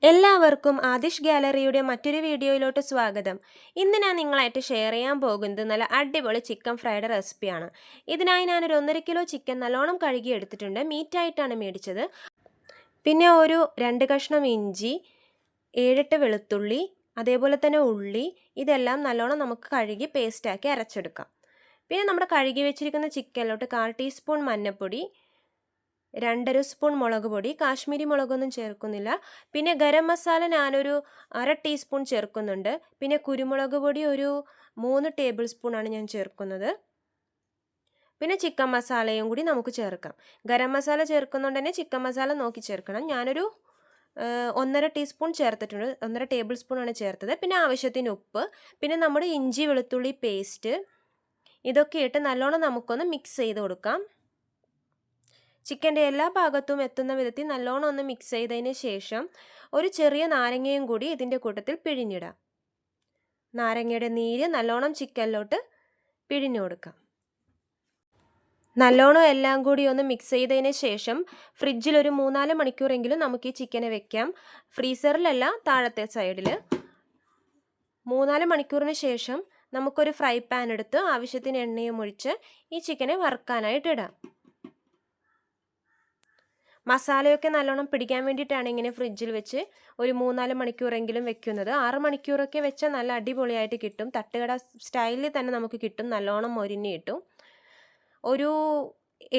എല്ലാവർക്കും ആദിഷ് ഗാലറിയുടെ മറ്റൊരു വീഡിയോയിലോട്ട് സ്വാഗതം. ഇന്ന് ഞാൻ നിങ്ങളായിട്ട് ഷെയർ ചെയ്യാൻ പോകുന്നത് നല്ല അടിപൊളി ചിക്കൻ ഫ്രൈഡ് റെസിപ്പിയാണ്. ഇതിനായി ഞാനൊരു 1.5 കിലോ ചിക്കൻ നല്ലോണം കഴുകി എടുത്തിട്ടുണ്ട്. മീറ്റായിട്ടാണ് മേടിച്ചത്. പിന്നെ ഒരു 2 കഷ്ണം ഇഞ്ചി, 7-8 വെളുത്തുള്ളി, അതേപോലെ തന്നെ ഉള്ളി, ഇതെല്ലാം നല്ലോണം നമുക്ക് കഴുകി പേസ്റ്റാക്കി അരച്ചെടുക്കാം. പിന്നെ നമ്മുടെ കഴുകി വെച്ചിരിക്കുന്ന ചിക്കനിലോട്ട് 1/4 ടീസ്പൂൺ മഞ്ഞൾപ്പൊടി, 2 സ്പൂൺ മുളക് പൊടി, കാശ്മീരി മുളകൊന്നും ചേർക്കുന്നില്ല. പിന്നെ ഗരം മസാല ഞാനൊരു 1/2 ടീസ്പൂൺ ചേർക്കുന്നുണ്ട്. പിന്നെ കുരുമുളക് പൊടി ഒരു 3 ടേബിൾ സ്പൂണാണ് ഞാൻ ചേർക്കുന്നത്. പിന്നെ ചിക്കൻ മസാലയും കൂടി നമുക്ക് ചേർക്കാം. ഗരം മസാല ചേർക്കുന്നുണ്ട് തന്നെ ചിക്കൻ മസാല നോക്കി ചേർക്കണം. ഞാനൊരു 1.5 ടീസ്പൂൺ ചേർത്തിട്ടുണ്ട്. 1.5 ടേബിൾ സ്പൂണാണ് ചേർത്തത്. പിന്നെ ആവശ്യത്തിന് ഉപ്പ്, പിന്നെ നമ്മുടെ ഇഞ്ചി വെളുത്തുള്ളി പേസ്റ്റ്, ഇതൊക്കെ ഇട്ട് നല്ലോണം നമുക്കൊന്ന് മിക്സ് ചെയ്ത് കൊടുക്കാം. ചിക്കൻ്റെ എല്ലാ ഭാഗത്തും എത്തുന്ന വിധത്തിൽ നല്ലോണം ഒന്ന് മിക്സ് ചെയ്തതിന് ശേഷം ഒരു ചെറിയ നാരങ്ങയും കൂടി ഇതിൻ്റെ കൂട്ടത്തിൽ പിഴിഞ്ഞിടാം. നാരങ്ങയുടെ നീര് നല്ലോണം ചിക്കനിലോട്ട് പിഴിഞ്ഞു കൊടുക്കാം. നല്ലോണം എല്ലാം കൂടി ഒന്ന് മിക്സ് ചെയ്തതിന് ശേഷം ഫ്രിഡ്ജിൽ ഒരു 3-4 മണിക്കൂറെങ്കിലും നമുക്ക് ഈ ചിക്കനെ വെക്കാം. ഫ്രീസറിലല്ല, താഴത്തെ സൈഡിൽ. 3-4 മണിക്കൂറിന് ശേഷം നമുക്കൊരു ഫ്രൈ പാൻ എടുത്ത് ആവശ്യത്തിന് എണ്ണയും ഒഴിച്ച് ഈ ചിക്കനെ വറുക്കാനായിട്ട് ഇടാം. മസാലയൊക്കെ നല്ലോണം പിടിക്കാൻ വേണ്ടിയിട്ടാണ് ഇങ്ങനെ ഫ്രിഡ്ജിൽ വെച്ച് ഒരു 3-4 മണിക്കൂറെങ്കിലും വെക്കുന്നത്. 6 മണിക്കൂറൊക്കെ വെച്ചാൽ നല്ല അടിപൊളിയായിട്ട് കിട്ടും. തട്ടുകട സ്റ്റൈലിൽ തന്നെ നമുക്ക് കിട്ടും. നല്ലോണം മൊരിഞ്ഞ് കിട്ടും. ഒരു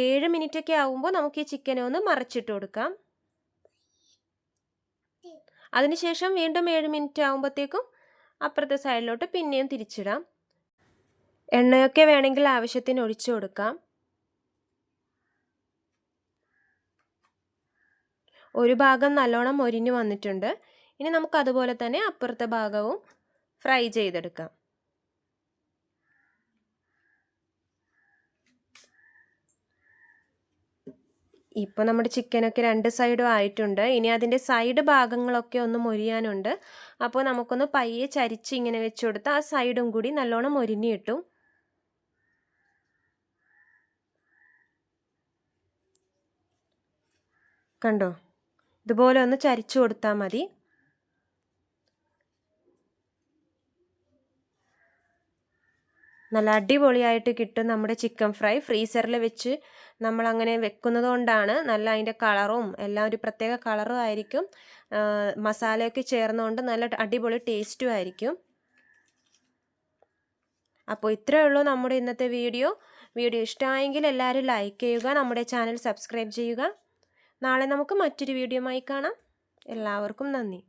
7 മിനിറ്റൊക്കെ ആകുമ്പോൾ നമുക്ക് ഈ ചിക്കനെ ഒന്ന് മറിച്ചിട്ട് കൊടുക്കാം. അതിനുശേഷം വീണ്ടും 7 മിനിറ്റ് ആകുമ്പോഴത്തേക്കും അപ്പുറത്തെ സൈഡിലോട്ട് പിന്നെയും തിരിച്ചിടാം. എണ്ണയൊക്കെ വേണമെങ്കിൽ ആവശ്യത്തിന് ഒഴിച്ചു കൊടുക്കാം. ഒരു ഭാഗം നല്ലോണം മൊരിഞ്ഞു വന്നിട്ടുണ്ട്. ഇനി നമുക്ക് അതുപോലെ തന്നെ അപ്പുറത്തെ ഭാഗവും ഫ്രൈ ചെയ്തെടുക്കാം. ഇപ്പോൾ നമ്മുടെ ചിക്കനൊക്കെ 2 സൈഡും ആയിട്ടുണ്ട്. ഇനി അതിൻ്റെ സൈഡ് ഭാഗങ്ങളൊക്കെ ഒന്ന് മൊരിയാനുണ്ട്. അപ്പോൾ നമുക്കൊന്ന് പയ്യെ ചരിച്ച് ഇങ്ങനെ വെച്ച് കൊടുത്താൽ ആ സൈഡും കൂടി നല്ലോണം മൊരിഞ്ഞ് കിട്ടും. കണ്ടോ? ഇതുപോലെ ഒന്ന് ചരിച്ചു കൊടുത്താൽ മതി. നല്ല അടിപൊളിയായിട്ട് കിട്ടും നമ്മുടെ ചിക്കൻ ഫ്രൈ. ഫ്രീസറിൽ വെച്ച് നമ്മളങ്ങനെ വെക്കുന്നത് കൊണ്ടാണ് നല്ല അതിൻ്റെ കളറും എല്ലാം ഒരു പ്രത്യേക കളറും ആയിരിക്കും. മസാലയൊക്കെ ചേർന്നുകൊണ്ട് നല്ല അടിപൊളി ടേസ്റ്റും ആയിരിക്കും. അപ്പോൾ ഇത്രയേ ഉള്ളൂ നമ്മുടെ ഇന്നത്തെ വീഡിയോ. ഇഷ്ടമായെങ്കിൽ എല്ലാവരും ലൈക്ക് ചെയ്യുക, നമ്മുടെ ചാനൽ സബ്സ്ക്രൈബ് ചെയ്യുക. നാളെ നമുക്ക് മറ്റൊരു വീഡിയോയുമായി കാണാം. എല്ലാവർക്കും നന്ദി.